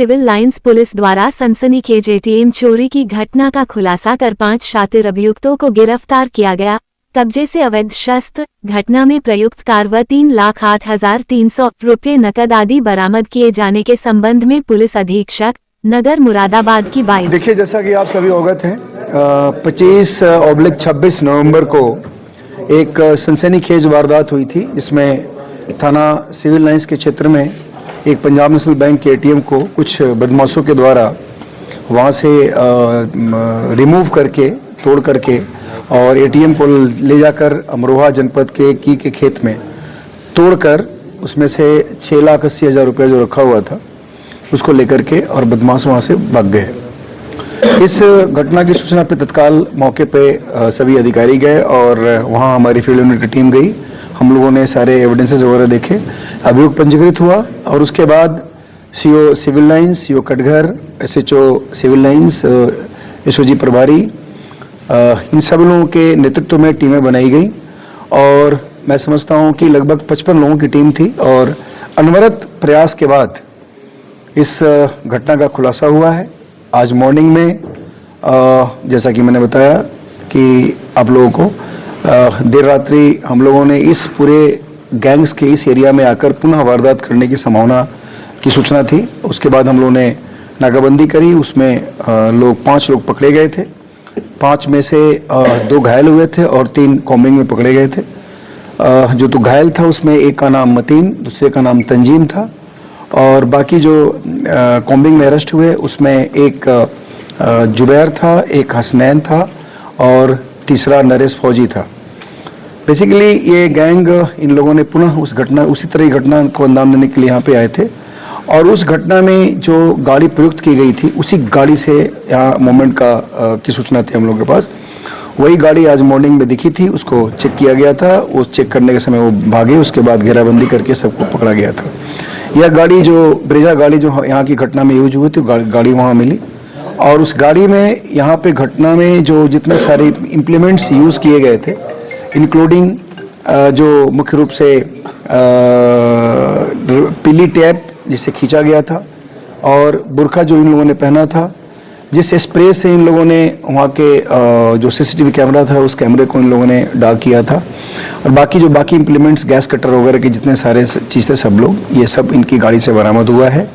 Civil lines police द्वारा सनसनीखेज ATM चोरी की घटना का खुलासा कर 5 शातिर अभियुक्तों को गिरफ्तार किया गया। कब्जे से अवैध शस्त्र, घटना में प्रयुक्त कार व 3,08,300 रुपये नकद आदि बरामद किए जाने के संबंध में पुलिस अधीक्षक नगर मुरादाबाद की बात। देखिए, जैसा कि आप सभी अवगत हैं, 25/26 नवंबर को एक सनसनीखेज वारदात हुई थी, जिसमें थाना सिविल लाइंस के क्षेत्र में एक पंजाब नेशनल बैंक के एटीएम को कुछ बदमाशों के द्वारा वहां से रिमूव करके, तोड़ करके और एटीएम को ले जाकर अमरोहा जनपद के की के खेत में तोड़कर उसमें से 6,80,000 रुपये जो रखा हुआ था उसको लेकर के और बदमाश वहां से भाग गए। इस घटना की सूचना पे तत्काल मौके पे सभी अधिकारी गए और वहां हमारी फील्ड यूनिट की टीम गई। हम लोगों ने सारे एविडेंसेस वगैरह देखे, अभियोग पंजीकृत हुआ और उसके बाद CO Civil Lines, CO Katghar, SHO Civil Lines, SOG प्रभारी, इन सब लोगों के नेतृत्व में टीमें बनाई गई और मैं समझता हूं कि लगभग 55 लोगों की टीम थी और अनवरत प्रयास के बाद इस घटना का खुलासा हुआ है। आज मॉर्निंग में जैसा कि मैंने बताया कि आप लोगों को देर रात्रि हम लोगों ने इस पूरे गैंग्स के इस एरिया में आकर पुनः वारदात करने की संभावना की सूचना थी। उसके बाद हम लोगों ने नाकाबंदी करी, उसमें 5 लोग पकड़े गए थे। 5 में से 2 घायल हुए थे और 3 कॉम्बिंग में पकड़े गए थे। जो तो घायल था उसमें एक का नाम मतीन, दूसरे का नाम तंजीम था और बाकी जो कॉम्बिंग में अरेस्ट हुए उसमें एक जुबैर था, एक हसनैन था और तीसरा नरेश फौजी था। बेसिकली ये गैंग, इन लोगों ने पुनः उसी तरह की घटना को अंजाम देने के लिए यहाँ पे आए थे और उस घटना में जो गाड़ी प्रयुक्त की गई थी उसी गाड़ी से यहाँ मूवमेंट की सूचना थी हम लोगों के पास। वही गाड़ी आज मॉर्निंग में दिखी थी, उसको चेक किया गया था। वो चेक करने के समय वो भागे, उसके बाद घेराबंदी करके सबको पकड़ा गया था। यह गाड़ी जो ब्रेजा गाड़ी जो यहाँ की घटना में यूज हुई थी, गाड़ी वहाँ मिली और उस गाड़ी में यहाँ पे घटना में जो जितने सारे इम्प्लीमेंट्स यूज़ किए गए थे, इंक्लूडिंग जो मुख्य रूप से पीली टैप जिससे खींचा गया था और बुर्का जो इन लोगों ने पहना था, जिस स्प्रे से इन लोगों ने वहाँ के जो सीसीटीवी कैमरा था उस कैमरे को इन लोगों ने डार्क किया था और बाकी इम्प्लीमेंट्स, गैस कटर वगैरह के जितने सारे चीज़ थे सब लोग, ये सब इनकी गाड़ी से बरामद हुआ है।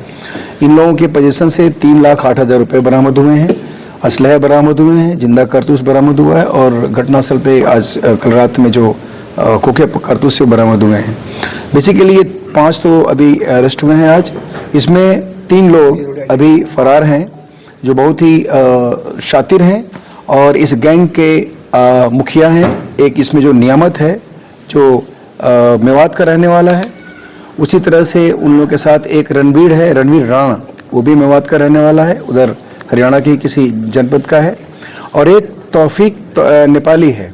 इन लोगों के पोजीशन से 3,08,000 रुपये बरामद हुए हैं, असलहे बरामद हुए हैं, जिंदा कारतूस बरामद हुआ है और घटनास्थल पे आज कल रात में जो खोखे कारतूस से बरामद हुए हैं। बेसिकली ये 5 तो अभी अरेस्ट हुए हैं आज। इसमें 3 लोग अभी फरार हैं जो बहुत ही शातिर हैं और इस गैंग के मुखिया हैं। एक इसमें जो नियामत है जो मेवात का रहने वाला है, उसी तरह से उन लोगों के साथ एक रणवीर है, रणवीर राणा, वो भी मेवात का रहने वाला है, उधर हरियाणा के किसी जनपद का है और एक तौफीक नेपाली है,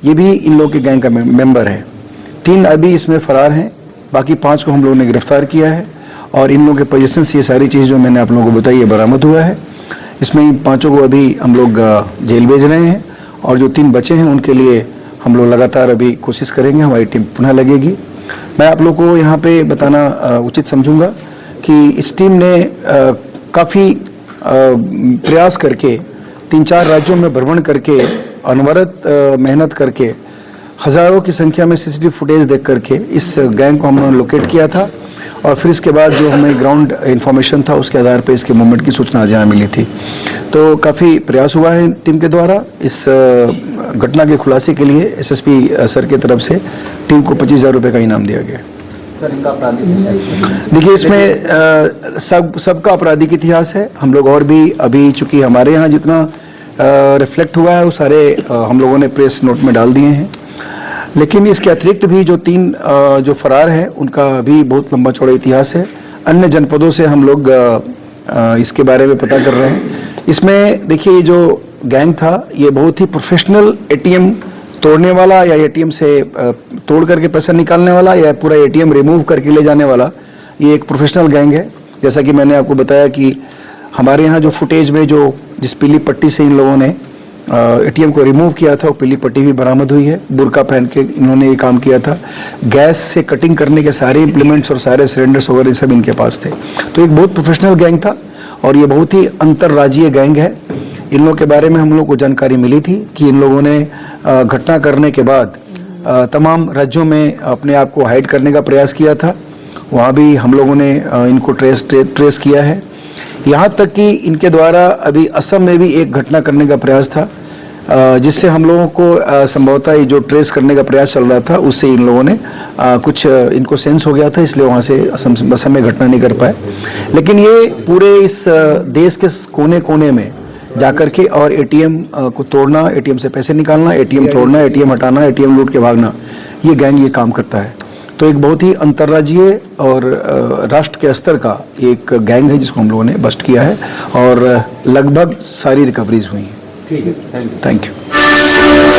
ये भी इन लोगों के गैंग का मेंबर है। 3 अभी इसमें फरार हैं, बाकी 5 को हम लोगों ने गिरफ्तार किया है और इन लोगों के पोजीशन से ये सारी चीज़ जो मैंने आप लोगों को बताई है बरामद हुआ है। इसमें इन 5 को अभी हम लोग जेल भेज रहे हैं और जो 3 बचे हैं उनके लिए हम लोग लगातार अभी कोशिश करेंगे, हमारी टीम पुनः लगेगी। मैं आप लोग को यहाँ पे बताना उचित समझूंगा कि इस टीम ने काफ़ी प्रयास करके 3-4 राज्यों में भ्रमण करके अनवरत मेहनत करके हज़ारों की संख्या में सीसीटीवी फुटेज देख करके इस गैंग को हमने लोकेट किया था और फिर इसके बाद जो हमें ग्राउंड इन्फॉर्मेशन था उसके आधार पर इसके मूवमेंट की सूचना आज यहाँ मिली थी। तो काफ़ी प्रयास हुआ है टीम के द्वारा। इस घटना के खुलासे के लिए एसएसपी सर की तरफ से टीम को 25,000 रुपये का इनाम दिया गया। देखिए, इसमें सबका आपराधिक इतिहास है। हम लोग और भी अभी चूँकि हमारे यहाँ जितना रिफ्लेक्ट हुआ है वो सारे हम लोगों ने प्रेस नोट में डाल दिए हैं, लेकिन इसके अतिरिक्त भी जो 3 जो फरार हैं उनका भी बहुत लंबा चौड़ा इतिहास है। अन्य जनपदों से हम लोग इसके बारे में पता कर रहे हैं। इसमें देखिए, ये जो गैंग था ये बहुत ही प्रोफेशनल एटीएम तोड़ने वाला या एटीएम से तोड़ करके पैसा निकालने वाला या पूरा एटीएम रिमूव करके ले जाने वाला, ये एक प्रोफेशनल गैंग है। जैसा कि मैंने आपको बताया कि हमारे यहाँ जो फुटेज में जो जिस पीली पट्टी से इन लोगों ने एटीएम को रिमूव किया था, वो पीली पट्टी भी बरामद हुई है। बुर्का पहन के इन्होंने ये काम किया था। गैस से कटिंग करने के सारे इम्प्लीमेंट्स और सारे सिलेंडर्स वगैरह सब इनके पास थे। तो एक बहुत प्रोफेशनल गैंग था और ये बहुत ही अंतर्राज्यीय गैंग है। इन लोगों के बारे में हम लोग को जानकारी मिली थी कि इन लोगों ने घटना करने के बाद तमाम राज्यों में अपने आप को हाइड करने का प्रयास किया था। वहाँ भी हम लोगों ने इनको ट्रेस किया है। यहाँ तक कि इनके द्वारा अभी असम में भी एक घटना करने का प्रयास था, जिससे हम लोगों को संभवतः ये जो ट्रेस करने का प्रयास चल रहा था उससे इन लोगों ने कुछ इनको सेंस हो गया था, इसलिए वहाँ से असम में घटना नहीं कर पाए। लेकिन ये पूरे इस देश के कोने कोने में जाकर के और एटीएम को तोड़ना, एटीएम से पैसे निकालना, एटीएम तोड़ना, एटीएम हटाना, एटीएम लूट के भागना, ये गैंग ये काम करता है। तो एक बहुत ही अंतर्राज्यीय और राष्ट्र के स्तर का एक गैंग है जिसको हम लोगों ने बस्ट किया है और लगभग सारी रिकवरीज हुई हैं। ठीक है, थैंक यू। Thank you.